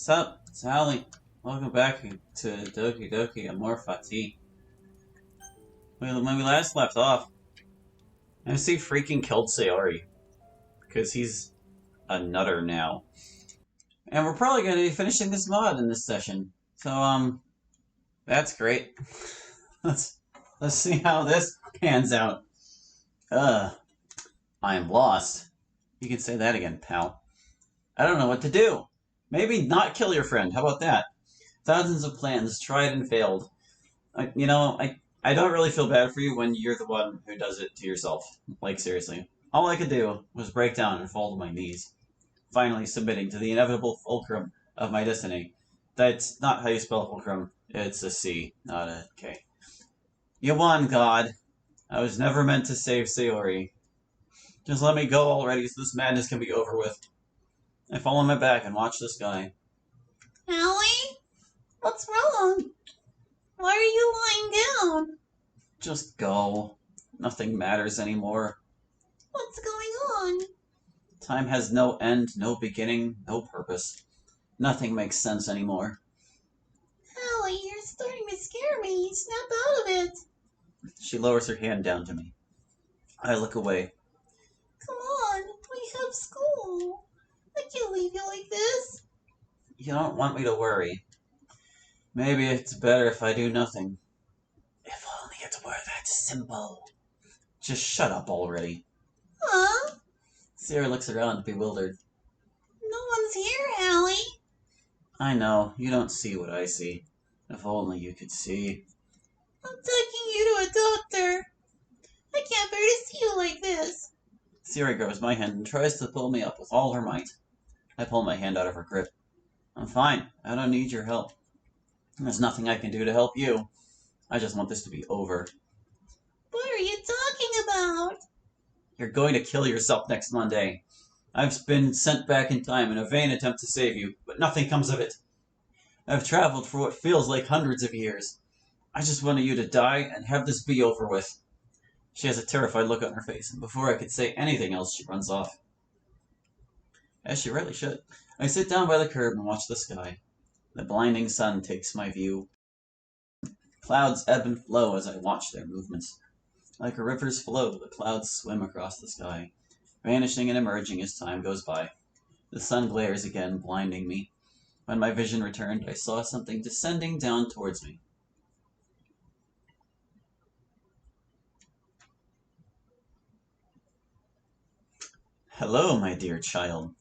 Sup, Sally? Welcome back to Doki Doki Amor Fati. When we last left off, MC freaking killed Sayori because he's a nutter now. And we're probably going to be finishing this mod in this session. So, that's great. let's see how this pans out. I am lost. You can say that again, pal. I don't know what to do. Maybe not kill your friend. How about that? Thousands of plans tried and failed. I don't really feel bad for you when you're the one who does it to yourself. Like, seriously. All I could do was break down and fall to my knees, finally submitting to the inevitable fulcrum of my destiny. That's not how you spell fulcrum. It's a C, not a K. You won, God. I was never meant to save Sayori. Just let me go already so this madness can be over with. I fall on my back and watch the sky. Allie? What's wrong? Why are you lying down? Just go. Nothing matters anymore. What's going on? Time has no end, no beginning, no purpose. Nothing makes sense anymore. Allie, you're starting to scare me. Snap out of it. She lowers her hand down to me. I look away. Come on, we have school. I can't leave you like this. You don't want me to worry. Maybe it's better if I do nothing. If only it were that simple. Just shut up already. Huh? Sarah looks around, bewildered. No one's here, Allie. I know, you don't see what I see. If only you could see. I'm taking you to a doctor. I can't bear to see you like this. Sarah grabs my hand and tries to pull me up with all her might. I pull my hand out of her grip. I'm fine. I don't need your help. There's nothing I can do to help you. I just want this to be over. What are you talking about? You're going to kill yourself next Monday. I've been sent back in time in a vain attempt to save you, but nothing comes of it. I've traveled for what feels like hundreds of years. I just wanted you to die and have this be over with. She has a terrified look on her face, and before I could say anything else, she runs off. As she rightly should. I sit down by the curb and watch the sky. The blinding sun takes my view. Clouds ebb and flow as I watch their movements. Like a river's flow, the clouds swim across the sky, vanishing and emerging as time goes by. The sun glares again, blinding me. When my vision returned, I saw something descending down towards me. Hello, my dear child.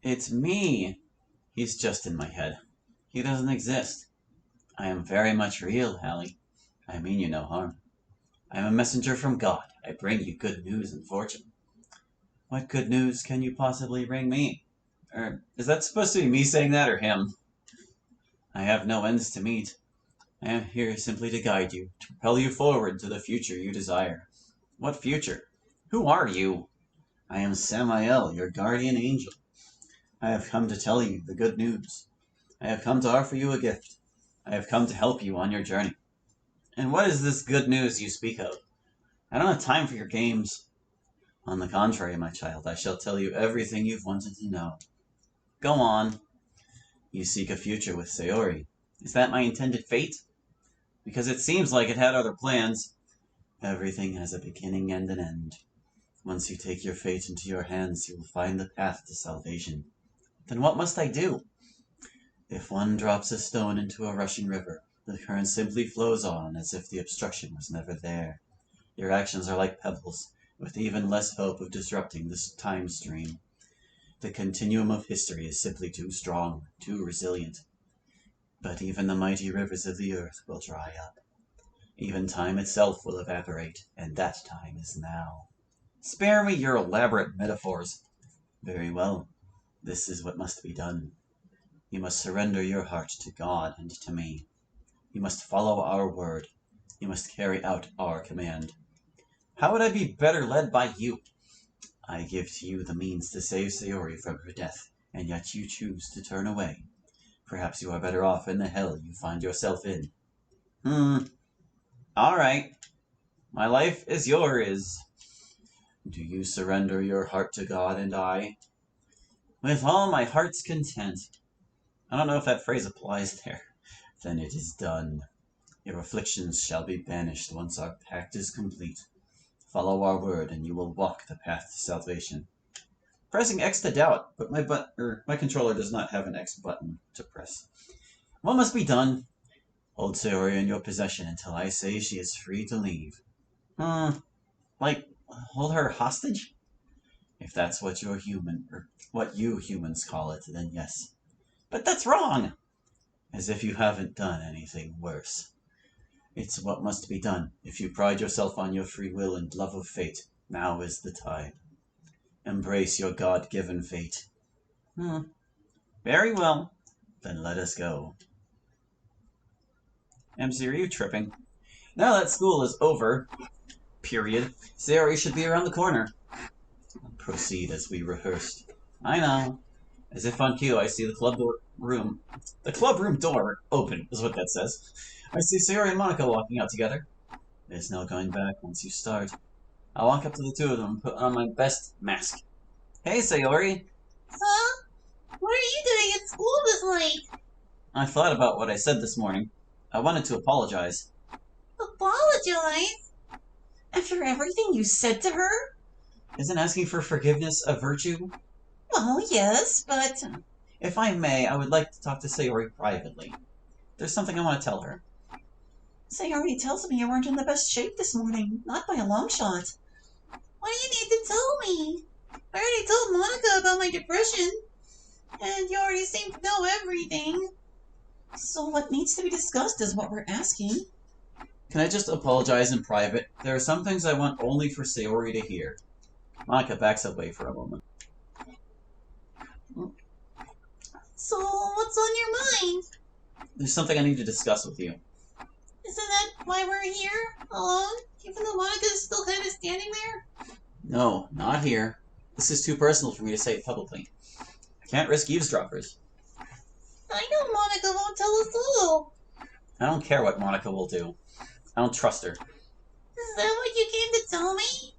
It's me. He's just in my head. He doesn't exist. I am very much real, Hallie. I mean you no harm. I am a messenger from God. I bring you good news and fortune. What good news can you possibly bring me? Is that supposed to be me saying that or him? I have no ends to meet. I am here simply to guide you, to propel you forward to the future you desire. What future? Who are you? I am Samael, your guardian angel. I have come to tell you the good news. I have come to offer you a gift. I have come to help you on your journey. And what is this good news you speak of? I don't have time for your games. On the contrary, my child, I shall tell you everything you've wanted to know. Go on. You seek a future with Sayori. Is that my intended fate? Because it seems like it had other plans. Everything has a beginning and an end. Once you take your fate into your hands, you will find the path to salvation. Then what must I do? If one drops a stone into a rushing river, the current simply flows on as if the obstruction was never there. Your actions are like pebbles, with even less hope of disrupting this time stream. The continuum of history is simply too strong, too resilient. But even the mighty rivers of the earth will dry up. Even time itself will evaporate, and that time is now. Spare me your elaborate metaphors. Very well. This is what must be done. You must surrender your heart to God and to me. You must follow our word. You must carry out our command. How would I be better led by you? I give to you the means to save Sayori from her death, and yet you choose to turn away. Perhaps you are better off in the hell you find yourself in. All right. My life is yours. Do you surrender your heart to God and I? With all my heart's content. I don't know if that phrase applies there. Then it is done. Your afflictions shall be banished once our pact is complete. Follow our word, and you will walk the path to salvation. Pressing X to doubt, but my controller does not have an X button to press. What must be done? Hold Sayori in your possession until I say she is free to leave. Like, hold her hostage? If that's what what you humans call it, then yes. But that's wrong! As if you haven't done anything worse. It's what must be done. If you pride yourself on your free will and love of fate, now is the time. Embrace your God-given fate. Very well. Then let us go. MC, are you tripping? Now that school is over, period, Sayori should be around the corner. Proceed as we rehearsed. I know. As if on cue, I see the club room door open, is what that says. I see Sayori and Monica walking out together. There's no going back once you start. I'll walk up to the two of them and put on my best mask. Hey, Sayori. Huh? What are you doing at school this late? I thought about what I said this morning. I wanted to apologize. Apologize? After everything you said to her? Isn't asking for forgiveness a virtue? Well, yes, but... If I may, I would like to talk to Sayori privately. There's something I want to tell her. Sayori tells me you weren't in the best shape this morning, not by a long shot. What do you need to tell me? I already told Monica about my depression, and you already seem to know everything. So what needs to be discussed is what we're asking. Can I just apologize in private? There are some things I want only for Sayori to hear. Monica backs away for a moment. So what's on your mind? There's something I need to discuss with you. Isn't that why we're here, alone, even though Monica's still kind of standing there? No, not here. This is too personal for me to say publicly. I can't risk eavesdroppers. I know Monica won't tell us all. I don't care what Monica will do. I don't trust her. Is that what you came to tell me?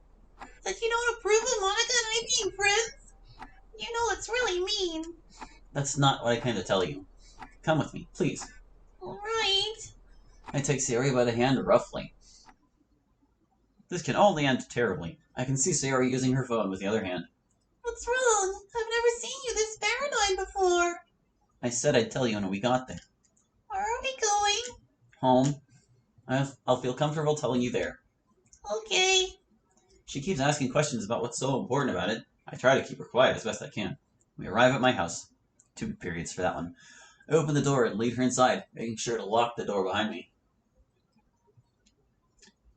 That you don't approve of Monica and I being friends? You know it's really mean. That's not what I came to tell you. Come with me, please. All right. I take Sayori by the hand roughly. This can only end terribly. I can see Sayori using her phone with the other hand. What's wrong? I've never seen you this paranoid before. I said I'd tell you when we got there. Where are we going? Home. I'll feel comfortable telling you there. Okay. She keeps asking questions about what's so important about it. I try to keep her quiet as best I can. We arrive at my house. 2 periods for that one. I open the door and lead her inside, making sure to lock the door behind me.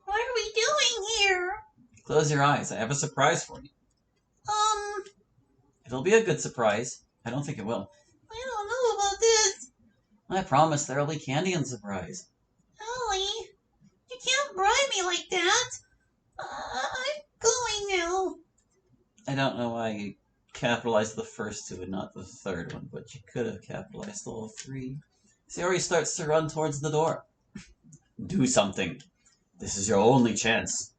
What are we doing here? Close your eyes. I have a surprise for you. It'll be a good surprise. I don't think it will. I don't know about this. I promise there'll be candy and surprise. Ellie, you can't bribe me like that. I'm going now. I don't know why you capitalized the first two and not the third one, but you could have capitalized all 3. Sayori starts to run towards the door. Do something. This is your only chance.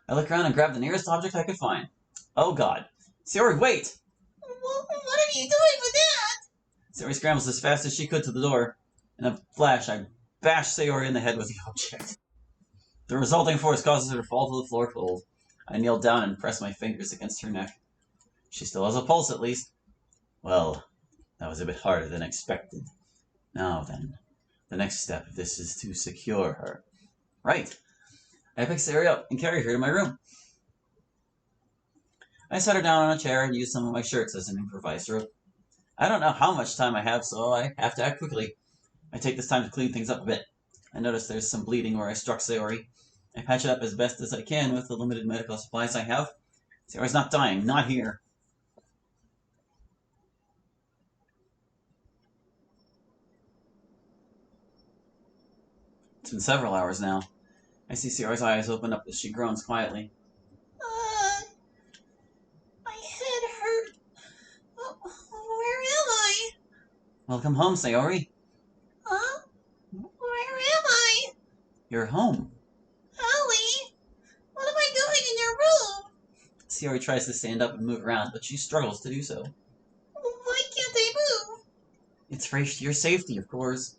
I look around and grab the nearest object I could find. Oh god. Sayori, wait! What are you doing with that? Sayori scrambles as fast as she could to the door. In a flash, I bash Sayori in the head with the object. The resulting force causes her to fall to the floor cold. I kneel down and press my fingers against her neck. She still has a pulse, at least. Well, that was a bit harder than expected. Now then, the next step of this is to secure her. Right. I pick Sayori up and carry her to my room. I set her down on a chair and use some of my shirts as an improvised rope. I don't know how much time I have, so I have to act quickly. I take this time to clean things up a bit. I notice there's some bleeding where I struck Sayori. I patch it up as best as I can with the limited medical supplies I have. Sayori's not dying, not here. It's been several hours now. I see Sayori's eyes open up as she groans quietly. My head hurt. Where am I? Welcome home, Sayori. Huh? Where am I? You're home. Ellie, what am I doing in your room? Sayori tries to stand up and move around, but she struggles to do so. Why can't I move? It's for your safety, of course.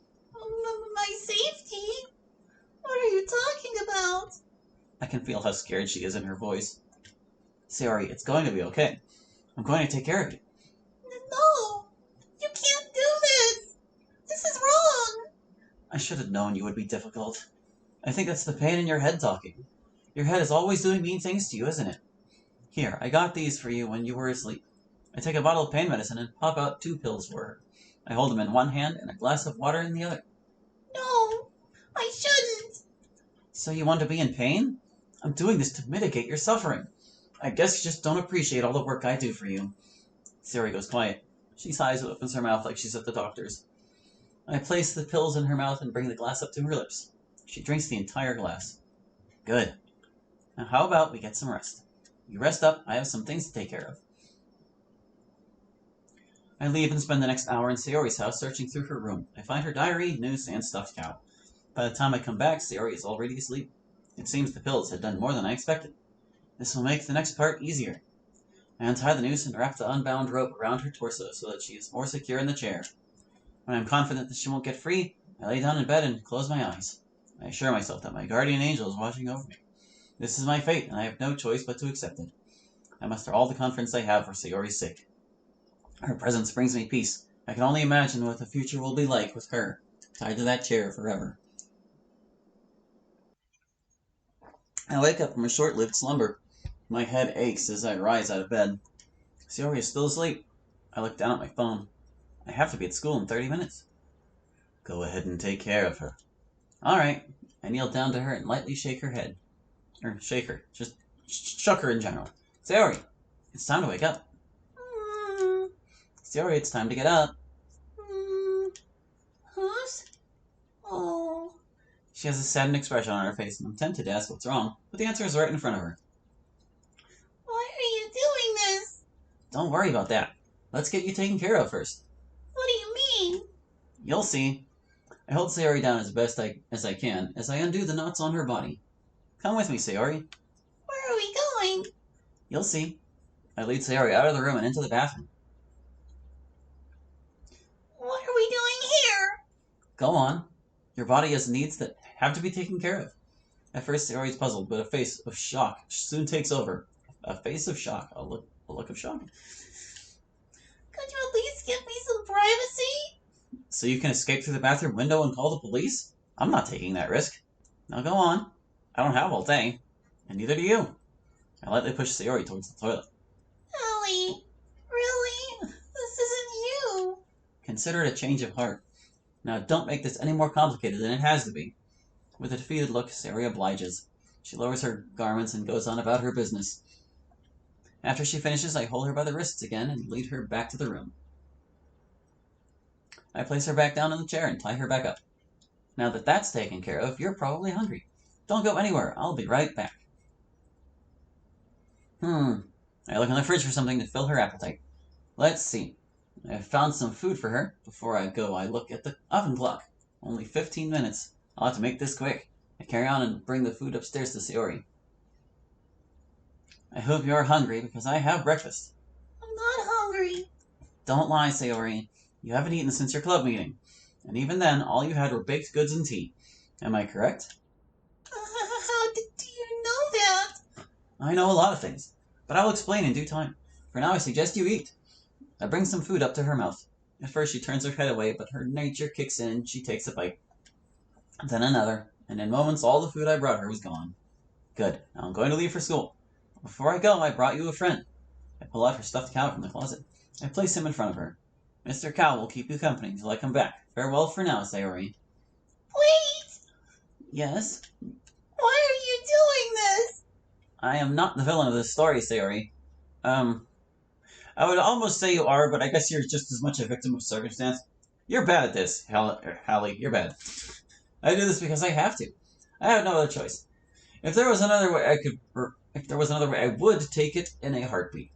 My safety? What are you talking about? I can feel how scared she is in her voice. Sayori, it's going to be okay. I'm going to take care of you. No! You can't do this! This is wrong! I should have known you would be difficult. I think that's the pain in your head talking. Your head is always doing mean things to you, isn't it? Here, I got these for you when you were asleep. I take a bottle of pain medicine and pop out 2 pills for her. I hold them in one hand and a glass of water in the other. No! I shouldn't! So you want to be in pain? I'm doing this to mitigate your suffering. I guess you just don't appreciate all the work I do for you. Sayori goes quiet. She sighs and opens her mouth like she's at the doctor's. I place the pills in her mouth and bring the glass up to her lips. She drinks the entire glass. Good. Now how about we get some rest? You rest up, I have some things to take care of. I leave and spend the next hour in Sayori's house searching through her room. I find her diary, noose, and stuffed cow. By the time I come back, Sayori is already asleep. It seems the pills had done more than I expected. This will make the next part easier. I untie the noose and wrap the unbound rope around her torso so that she is more secure in the chair. When I am confident that she won't get free, I lay down in bed and close my eyes. I assure myself that my guardian angel is watching over me. This is my fate, and I have no choice but to accept it. I muster all the confidence I have for Sayori's sake. Her presence brings me peace. I can only imagine what the future will be like with her, tied to that chair forever. I wake up from a short-lived slumber. My head aches as I rise out of bed. Sayori is still asleep. I look down at my phone. I have to be at school in 30 minutes. Go ahead and take care of her. All right. I kneel down to her and lightly shake her head. Or shake her. Just shook her in general. Sayori, it's time to wake up. Sayori, it's time to get up. Who's? Oh. She has a saddened expression on her face, and I'm tempted to ask what's wrong, but the answer is right in front of her. Why are you doing this? Don't worry about that. Let's get you taken care of first. What do you mean? You'll see. I hold Sayori down as best as I can as I undo the knots on her body. Come with me, Sayori. Where are we going? You'll see. I lead Sayori out of the room and into the bathroom. What are we doing here? Go on. Your body has needs that have to be taken care of. At first, Sayori is puzzled, but a face of shock soon takes over. A face of shock. A look of shock. Could you at least give me some privacy? So you can escape through the bathroom window and call the police? I'm not taking that risk. Now go on. I don't have all day. And neither do you. I lightly push Sayori towards the toilet. Ellie, really? This isn't you. Consider it a change of heart. Now don't make this any more complicated than it has to be. With a defeated look, Sayori obliges. She lowers her garments and goes on about her business. After she finishes, I hold her by the wrists again and lead her back to the room. I place her back down in the chair and tie her back up. Now that that's taken care of, you're probably hungry. Don't go anywhere. I'll be right back. I look in the fridge for something to fill her appetite. Let's see. I've found some food for her. Before I go, I look at the oven clock. Only 15 minutes. I'll have to make this quick. I carry on and bring the food upstairs to Sayori. I hope you're hungry because I have breakfast. I'm not hungry. Don't lie, Sayori. You haven't eaten since your club meeting. And even then, all you had were baked goods and tea. Am I correct? How do you know that? I know a lot of things, but I'll explain in due time. For now, I suggest you eat. I bring some food up to her mouth. At first, she turns her head away, but her nature kicks in and she takes a bite. Then another, and in moments, all the food I brought her was gone. Good. Now I'm going to leave for school. Before I go, I brought you a friend. I pull out her stuffed cow from the closet. I place him in front of her. Mr. Cow will keep you company until I come back. Farewell for now, Sayori. Wait! Yes? Why are you doing this? I am not the villain of this story, Sayori. I would almost say you are, but I guess you're just as much a victim of circumstance. You're bad at this, Hallie. You're bad. I do this because I have to. I have no other choice. If there was another way I would take it in a heartbeat.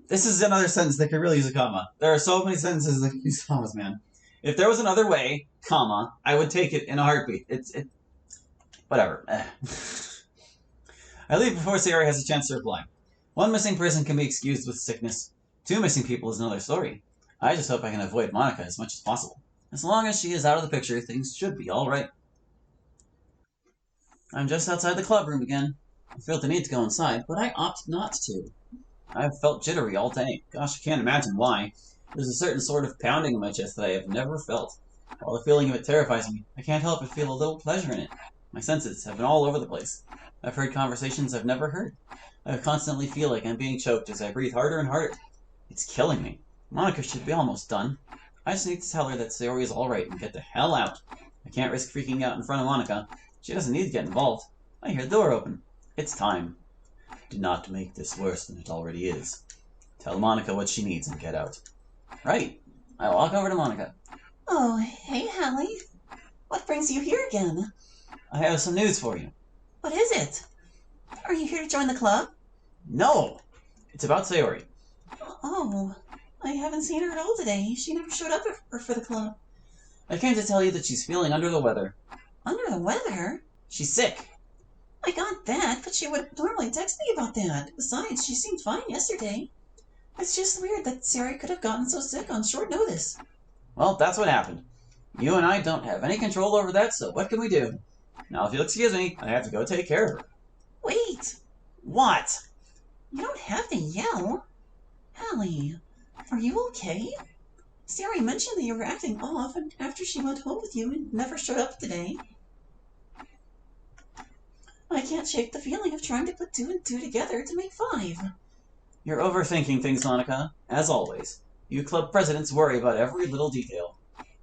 This is another sentence that could really use a comma. There are so many sentences that use commas, man. If there was another way, comma, I would take it in a heartbeat. Whatever. I leave before Sayori has a chance to reply. One missing person can be excused with sickness. 2 missing people is another story. I just hope I can avoid Monica as much as possible. As long as she is out of the picture, things should be alright. I'm just outside the club room again. I feel the need to go inside, but I opt not to. I've felt jittery all day. Gosh, I can't imagine why. There's a certain sort of pounding in my chest that I have never felt. While the feeling of it terrifies me, I can't help but feel a little pleasure in it. My senses have been all over the place. I've heard conversations I've never heard. I constantly feel like I'm being choked as I breathe harder and harder. It's killing me. Monica should be almost done. I just need to tell her that Sayori is alright and get the hell out. I can't risk freaking out in front of Monica. She doesn't need to get involved. I hear the door open. It's time. Do not make this worse than it already is. Tell Monica what she needs and get out. Right. I walk over to Monica. Oh, hey, Hallie. What brings you here again? I have some news for you. What is it? Are you here to join the club? No! It's about Sayori. Oh, I haven't seen her at all today. She never showed up for the club. I came to tell you that she's feeling under the weather. Under the weather? She's sick. I got that, but she would normally text me about that. Besides, she seemed fine yesterday. It's just weird that Sayori could have gotten so sick on short notice. Well, that's what happened. You and I don't have any control over that, so what can we do? Now, if you'll excuse me, I have to go take care of her. Wait! What? You don't have to yell. Hallie, are you okay? Sayori mentioned that you were acting off and after she went home with you and never showed up today. I can't shake the feeling of trying to put 2 and 2 together to make 5. You're overthinking things, Monica, as always. You club presidents worry about every little detail.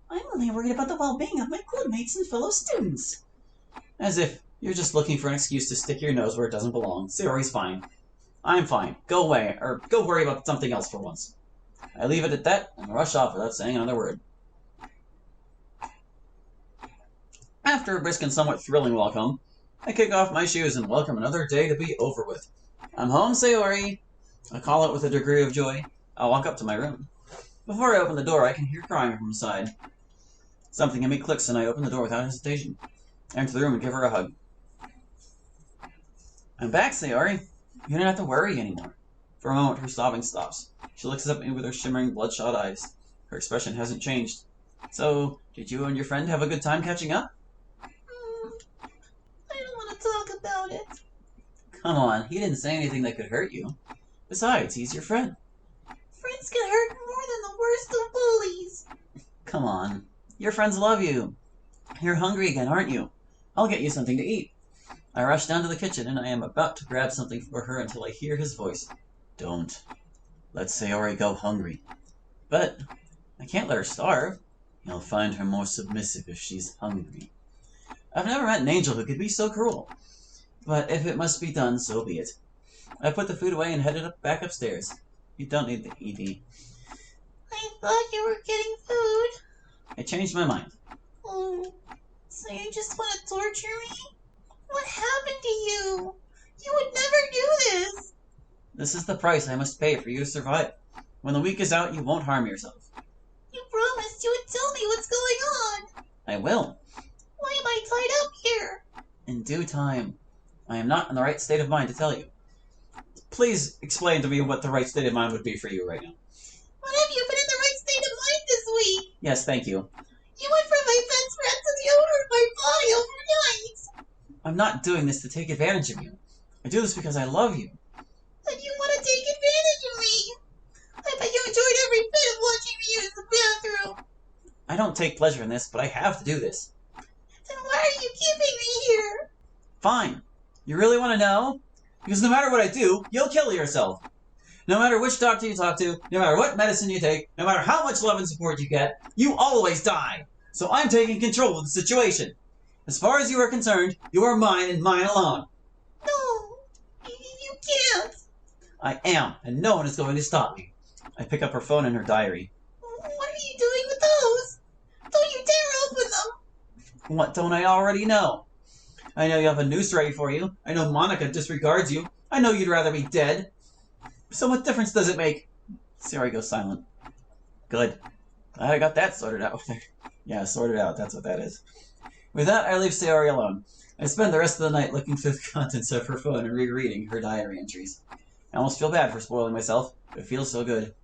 I'm only worried about the well-being of my clubmates and fellow students. As if you're just looking for an excuse to stick your nose where it doesn't belong. Sayori's fine. I'm fine. Go away, or go worry about something else for once. I leave it at that and rush off without saying another word. After a brisk and somewhat thrilling walk home, I kick off my shoes and welcome another day to be over with. I'm home, Sayori! I call out with a degree of joy. I'll walk up to my room. Before I open the door, I can hear crying from inside. Something in me clicks and I open the door without hesitation. I enter the room and give her a hug. I'm back, Sayori. You don't have to worry anymore. For a moment, her sobbing stops. She looks up at me with her shimmering, bloodshot eyes. Her expression hasn't changed. So, did you and your friend have a good time catching up? I don't want to talk about it. Come on, he didn't say anything that could hurt you. Besides, he's your friend. Friends get hurt more than the worst of bullies. Come on. Your friends love you. You're hungry again, aren't you? I'll get you something to eat. I rush down to the kitchen and I am about to grab something for her until I hear his voice. Don't. Let Sayori go hungry. But I can't let her starve. You'll find her more submissive if she's hungry. I've never met an angel who could be so cruel. But if it must be done, so be it. I put the food away and headed back upstairs. You don't need the ED. I thought you were getting food. I changed my mind. Oh, so you just want to torture me? What happened to you? You would never do this. This is the price I must pay for you to survive. When the week is out, you won't harm yourself. You promised you would tell me what's going on. I will. Why am I tied up here? In due time. I am not in the right state of mind to tell you. Please explain to me what the right state of mind would be for you right now. When have you been in the right state of mind this week? Yes, thank you. You went from my best friend to the owner of my body overnight. I'm not doing this to take advantage of you. I do this because I love you. And you want to take advantage of me. I bet you enjoyed every bit of watching me use the bathroom. I don't take pleasure in this, but I have to do this. Then why are you keeping me here? Fine. You really want to know? Because no matter what I do, you'll kill yourself. No matter which doctor you talk to, no matter what medicine you take, no matter how much love and support you get, you always die. So I'm taking control of the situation. As far as you are concerned, you are mine and mine alone. No, you can't. I am, and no one is going to stop me. I pick up her phone and her diary. What are you doing with those? Don't you dare open them. What don't I already know? I know you have a noose ready for you. I know Monica disregards you. I know you'd rather be dead. So what difference does it make? Sayori goes silent. Good. Glad I got that sorted out with her. Yeah, sorted out. That's what that is. With that, I leave Sayori alone. I spend the rest of the night looking through the contents of her phone and rereading her diary entries. I almost feel bad for spoiling myself, but it feels so good.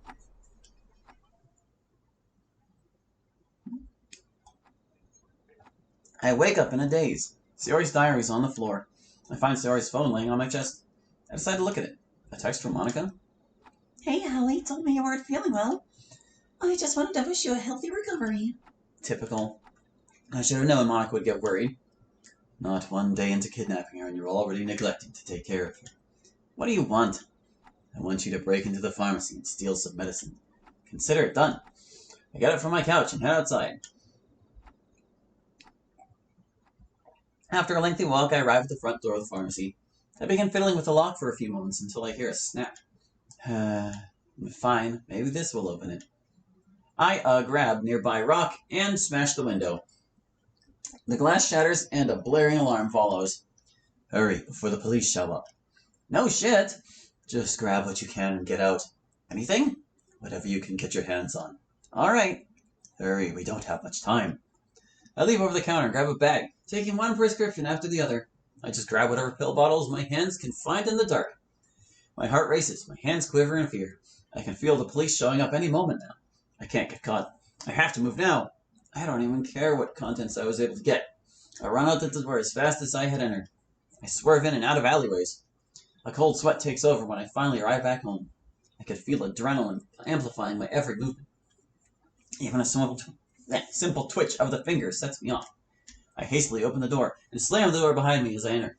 I wake up in a daze. Sayori's diary is on the floor. I find Sayori's phone laying on my chest. I decide to look at it. A text from Monica? Hey, Hallie, told me you weren't feeling well. I just wanted to wish you a healthy recovery. Typical. I should have known Monica would get worried. Not one day into kidnapping her and you're already neglecting to take care of her. What do you want? I want you to break into the pharmacy and steal some medicine. Consider it done. I get up from my couch and head outside. After a lengthy walk, I arrive at the front door of the pharmacy. I begin fiddling with the lock for a few moments until I hear a snap. Fine, maybe this will open it. I grab nearby rock and smash the window. The glass shatters and a blaring alarm follows. Hurry, before the police show up. No shit! Just grab what you can and get out. Anything? Whatever you can get your hands on. Alright. Hurry, we don't have much time. I leave over the counter and grab a bag, taking one prescription after the other. I just grab whatever pill bottles my hands can find in the dark. My heart races, my hands quiver in fear. I can feel the police showing up any moment now. I can't get caught. I have to move now. I don't even care what contents I was able to get. I run out the door as fast as I had entered. I swerve in and out of alleyways. A cold sweat takes over when I finally arrive back home. I could feel adrenaline amplifying my every movement. Even a simple twitch of the fingers sets me off. I hastily open the door and slam the door behind me as I enter.